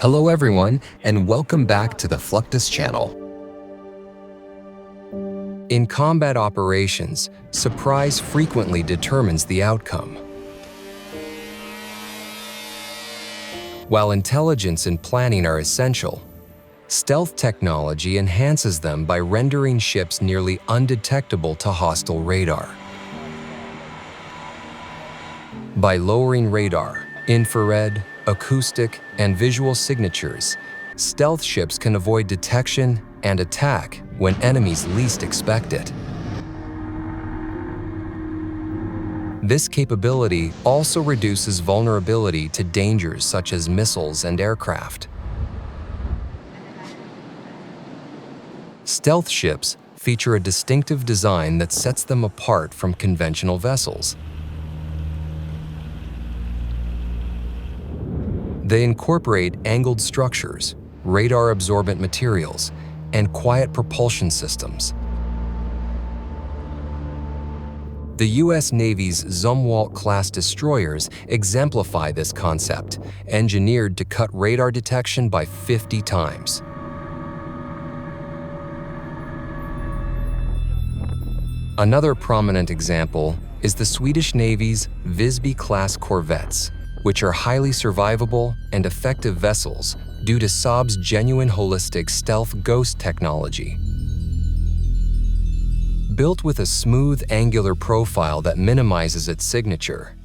Hello everyone, and welcome back to the Fluctus Channel. In combat operations, surprise frequently determines the outcome. While intelligence and planning are essential, stealth technology enhances them by rendering ships nearly undetectable to hostile radar. By lowering radar, infrared, acoustic, and visual signatures, stealth ships can avoid detection and attack when enemies least expect it. This capability also reduces vulnerability to dangers such as missiles and aircraft. Stealth ships feature a distinctive design that sets them apart from conventional vessels. They incorporate angled structures, radar-absorbent materials, and quiet propulsion systems. The U.S. Navy's Zumwalt-class destroyers exemplify this concept, engineered to cut radar detection by 50 times. Another prominent example is the Swedish Navy's Visby-class corvettes, which are highly survivable and effective vessels due to Saab's genuine holistic stealth ghost technology. Built with a smooth, angular profile that minimizes its signature,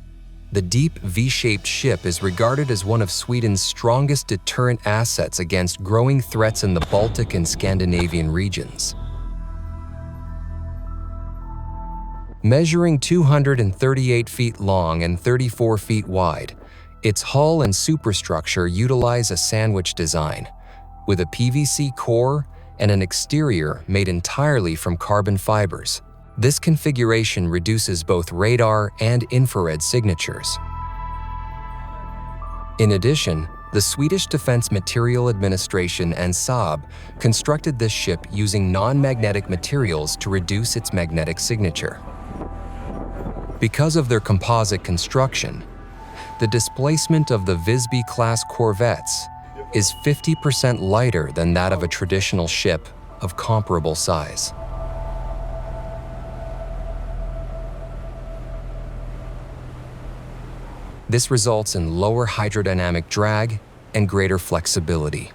the deep V-shaped ship is regarded as one of Sweden's strongest deterrent assets against growing threats in the Baltic and Scandinavian regions. Measuring 238 feet long and 34 feet wide, its hull and superstructure utilize a sandwich design, with a PVC core and an exterior made entirely from carbon fibers. This configuration reduces both radar and infrared signatures. In addition, the Swedish Defense Material Administration and Saab constructed this ship using non-magnetic materials to reduce its magnetic signature. Because of their composite construction, the displacement of the Visby-class corvettes is 50% lighter than that of a traditional ship of comparable size. This results in lower hydrodynamic drag and greater flexibility.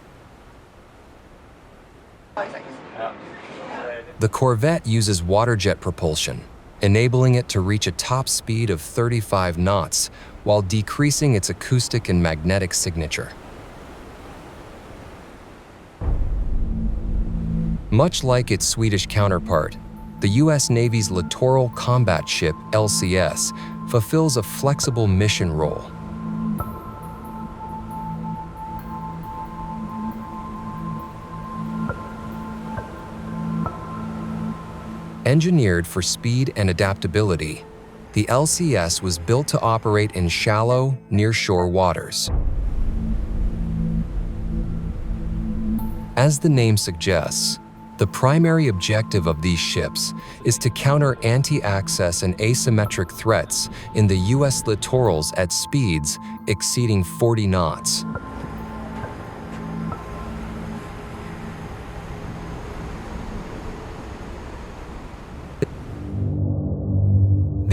The corvette uses water jet propulsion, enabling it to reach a top speed of 35 knots while decreasing its acoustic and magnetic signature. Much like its Swedish counterpart, the U.S. Navy's Littoral combat ship, LCS, fulfills a flexible mission role. Engineered for speed and adaptability, the LCS was built to operate in shallow, near-shore waters. As the name suggests, the primary objective of these ships is to counter anti-access and asymmetric threats in the U.S. littorals at speeds exceeding 40 knots.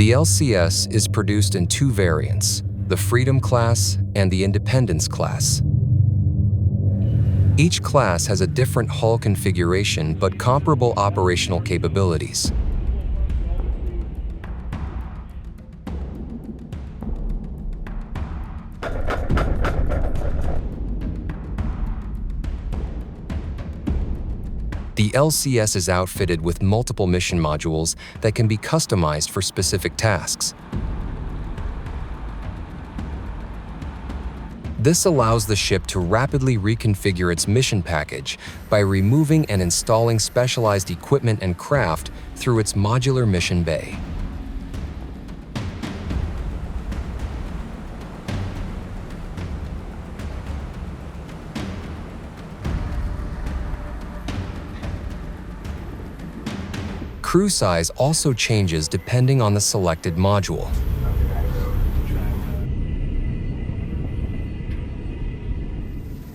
The LCS is produced in two variants, the Freedom class and the Independence class. Each class has a different hull configuration but comparable operational capabilities. The LCS is outfitted with multiple mission modules that can be customized for specific tasks. This allows the ship to rapidly reconfigure its mission package by removing and installing specialized equipment and craft through its modular mission bay. Crew size also changes depending on the selected module.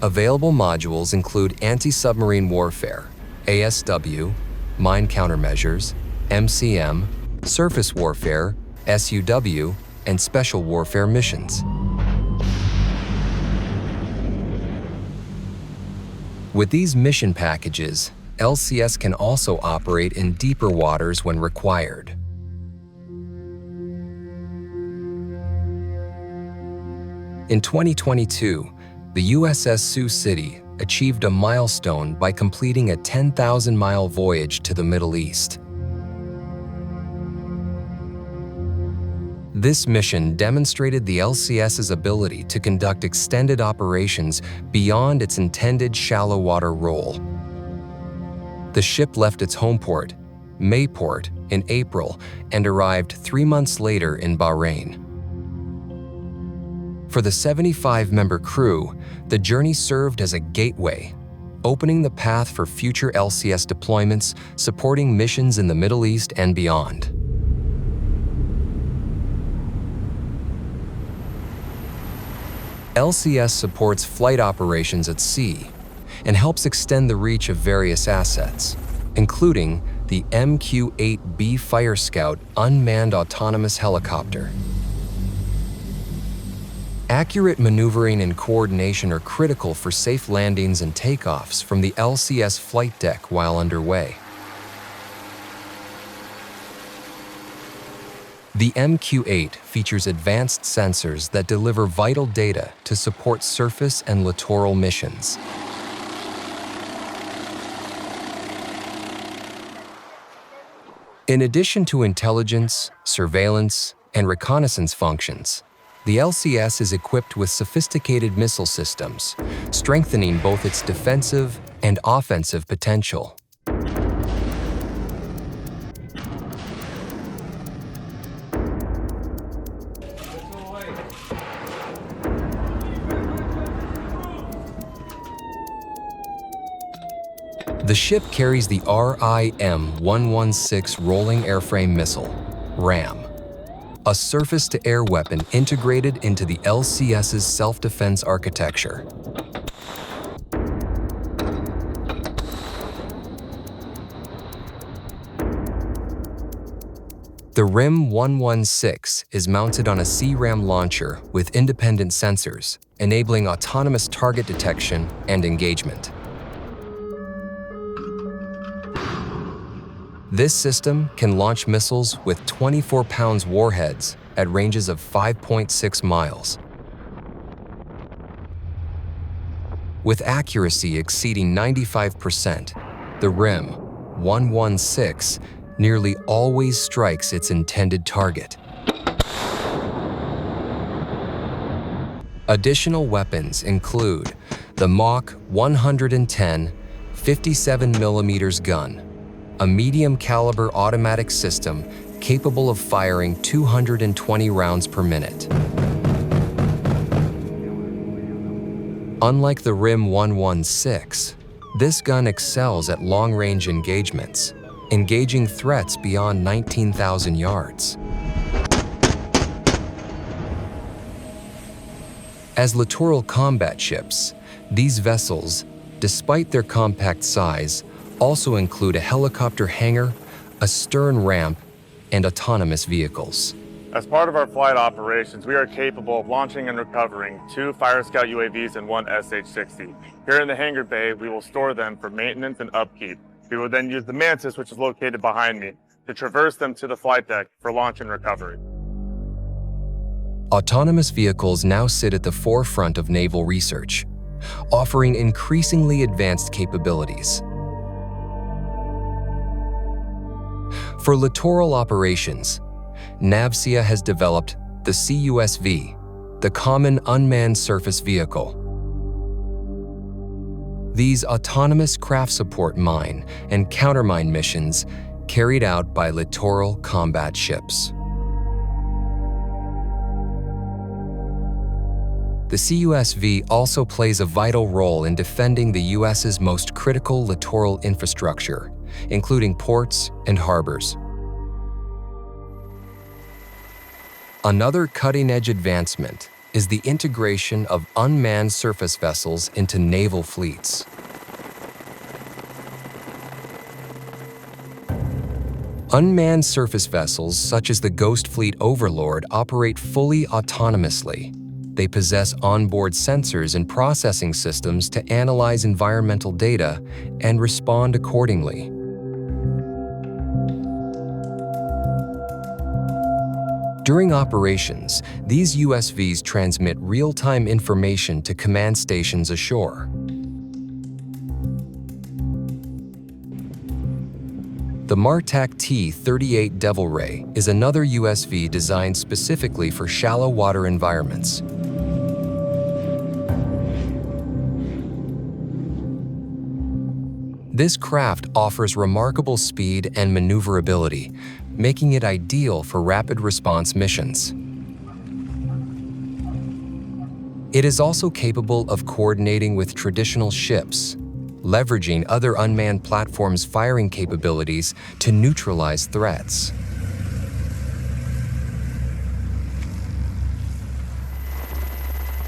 Available modules include anti-submarine warfare, ASW, mine countermeasures, MCM, surface warfare, SUW, and special warfare missions. With these mission packages, LCS can also operate in deeper waters when required. In 2022, the USS Sioux City achieved a milestone by completing a 10,000-mile voyage to the Middle East. This mission demonstrated the LCS's ability to conduct extended operations beyond its intended shallow water role. The ship left its home port, Mayport, in April and arrived 3 months later in Bahrain. For the 75-member crew, the journey served as a gateway, opening the path for future LCS deployments, supporting missions in the Middle East and beyond. LCS supports flight operations at sea and helps extend the reach of various assets, including the MQ-8B Fire Scout unmanned autonomous helicopter. Accurate maneuvering and coordination are critical for safe landings and takeoffs from the LCS flight deck while underway. The MQ-8 features advanced sensors that deliver vital data to support surface and littoral missions. In addition to intelligence, surveillance, and reconnaissance functions, the LCS is equipped with sophisticated missile systems, strengthening both its defensive and offensive potential. The ship carries the RIM-116 Rolling Airframe Missile, RAM, a surface-to-air weapon integrated into the LCS's self-defense architecture. The RIM-116 is mounted on a CRAM launcher with independent sensors, enabling autonomous target detection and engagement. This system can launch missiles with 24 pounds warheads at ranges of 5.6 miles. With accuracy exceeding 95%, the RIM-116 nearly always strikes its intended target. Additional weapons include the Mach 110 57mm gun, a medium-caliber automatic system capable of firing 220 rounds per minute. Unlike the RIM-116, this gun excels at long-range engagements, engaging threats beyond 19,000 yards. As littoral combat ships, these vessels, despite their compact size, also include a helicopter hangar, a stern ramp, and autonomous vehicles. As part of our flight operations, we are capable of launching and recovering 2 Fire Scout UAVs and 1 SH-60. Here in the hangar bay, we will store them for maintenance and upkeep. We will then use the Mantis, which is located behind me, to traverse them to the flight deck for launch and recovery. Autonomous vehicles now sit at the forefront of naval research, offering increasingly advanced capabilities. For littoral operations, NAVSEA has developed the CUSV, the Common Unmanned Surface Vehicle. These autonomous craft support mine and countermine missions carried out by littoral combat ships. The CUSV also plays a vital role in defending the U.S.'s most critical littoral infrastructure, including ports and harbors. Another cutting-edge advancement is the integration of unmanned surface vessels into naval fleets. Unmanned surface vessels such as the Ghost Fleet Overlord operate fully autonomously. They possess onboard sensors and processing systems to analyze environmental data and respond accordingly. During operations, these USVs transmit real-time information to command stations ashore. The Martac T-38 Devil Ray is another USV designed specifically for shallow water environments. This craft offers remarkable speed and maneuverability, making it ideal for rapid response missions. It is also capable of coordinating with traditional ships, leveraging other unmanned platforms' firing capabilities to neutralize threats.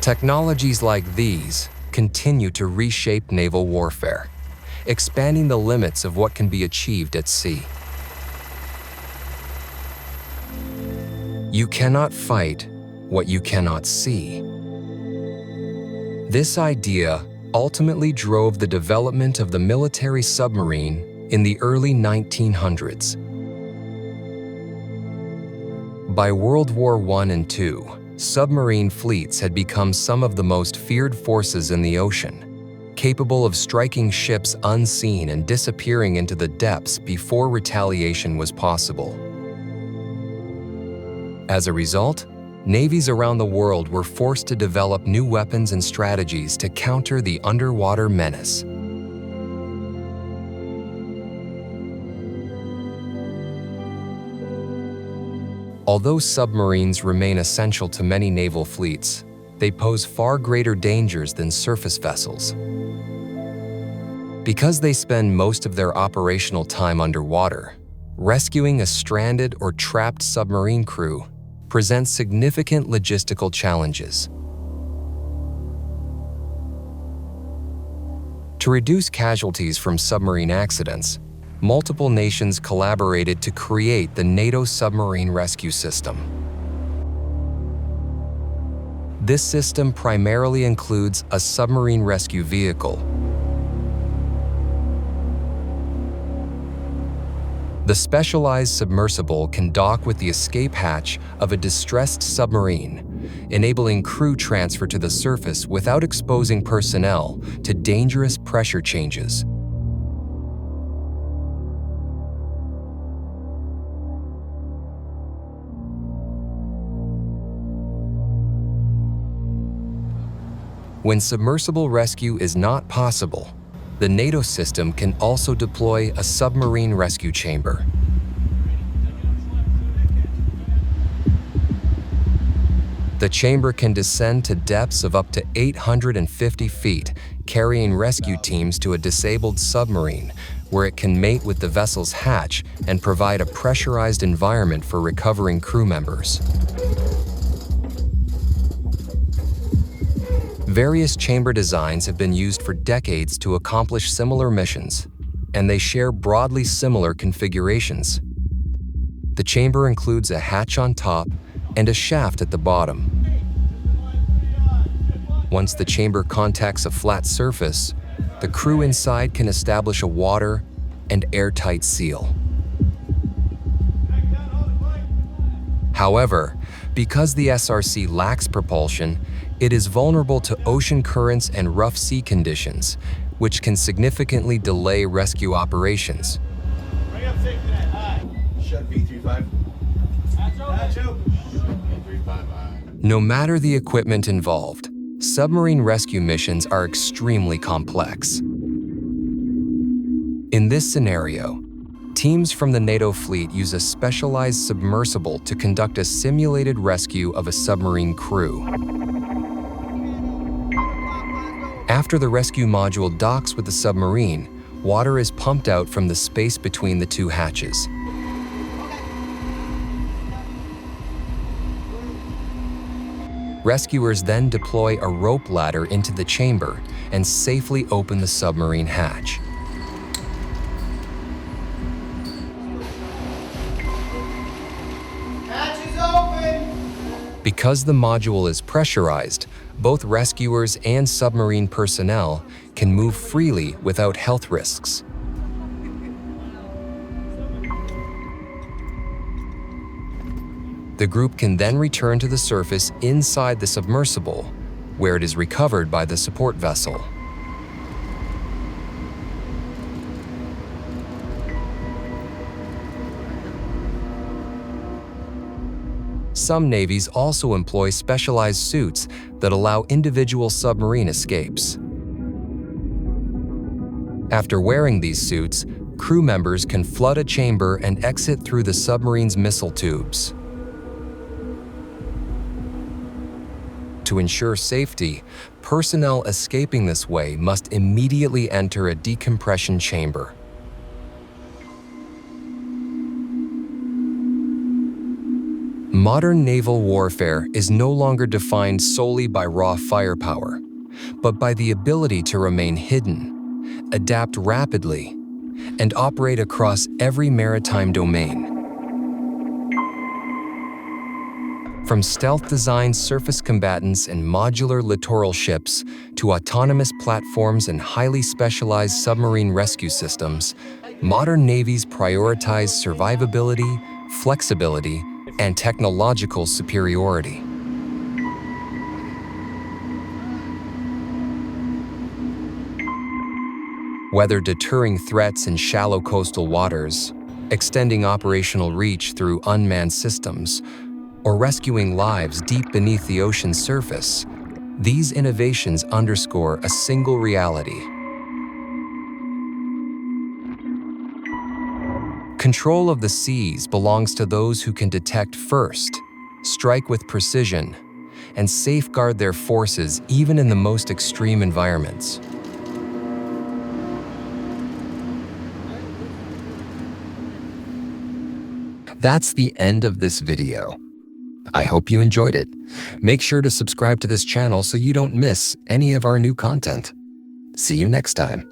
Technologies like these continue to reshape naval warfare, expanding the limits of what can be achieved at sea. You cannot fight what you cannot see. This idea ultimately drove the development of the military submarine in the early 1900s. By World War I and II, submarine fleets had become some of the most feared forces in the ocean, capable of striking ships unseen and disappearing into the depths before retaliation was possible. As a result, navies around the world were forced to develop new weapons and strategies to counter the underwater menace. Although submarines remain essential to many naval fleets, they pose far greater dangers than surface vessels. Because they spend most of their operational time underwater, rescuing a stranded or trapped submarine crew presents significant logistical challenges. To reduce casualties from submarine accidents, multiple nations collaborated to create the NATO Submarine Rescue System. This system primarily includes a submarine rescue vehicle. The specialized submersible can dock with the escape hatch of a distressed submarine, enabling crew transfer to the surface without exposing personnel to dangerous pressure changes. When submersible rescue is not possible, the NATO system can also deploy a submarine rescue chamber. The chamber can descend to depths of up to 850 feet, carrying rescue teams to a disabled submarine, where it can mate with the vessel's hatch and provide a pressurized environment for recovering crew members. Various chamber designs have been used for decades to accomplish similar missions, and they share broadly similar configurations. The chamber includes a hatch on top and a shaft at the bottom. Once the chamber contacts a flat surface, the crew inside can establish a water and airtight seal. However, because the SRC lacks propulsion, it is vulnerable to ocean currents and rough sea conditions, which can significantly delay rescue operations. Bring up safety net, aye. Shut V35. Hatch open. V35, aye. No matter the equipment involved, submarine rescue missions are extremely complex. In this scenario, teams from the NATO fleet use a specialized submersible to conduct a simulated rescue of a submarine crew. After the rescue module docks with the submarine, water is pumped out from the space between the two hatches. Rescuers then deploy a rope ladder into the chamber and safely open the submarine hatch. Hatch is open! Because the module is pressurized, both rescuers and submarine personnel can move freely without health risks. The group can then return to the surface inside the submersible, where it is recovered by the support vessel. Some navies also employ specialized suits that allow individual submarine escapes. After wearing these suits, crew members can flood a chamber and exit through the submarine's missile tubes. To ensure safety, personnel escaping this way must immediately enter a decompression chamber. Modern naval warfare is no longer defined solely by raw firepower, but by the ability to remain hidden, adapt rapidly, and operate across every maritime domain. From stealth-designed surface combatants and modular littoral ships to autonomous platforms and highly specialized submarine rescue systems, modern navies prioritize survivability, flexibility, and technological superiority. Whether deterring threats in shallow coastal waters, extending operational reach through unmanned systems, or rescuing lives deep beneath the ocean's surface, these innovations underscore a single reality. Control of the seas belongs to those who can detect first, strike with precision, and safeguard their forces even in the most extreme environments. That's the end of this video. I hope you enjoyed it. Make sure to subscribe to this channel so you don't miss any of our new content. See you next time.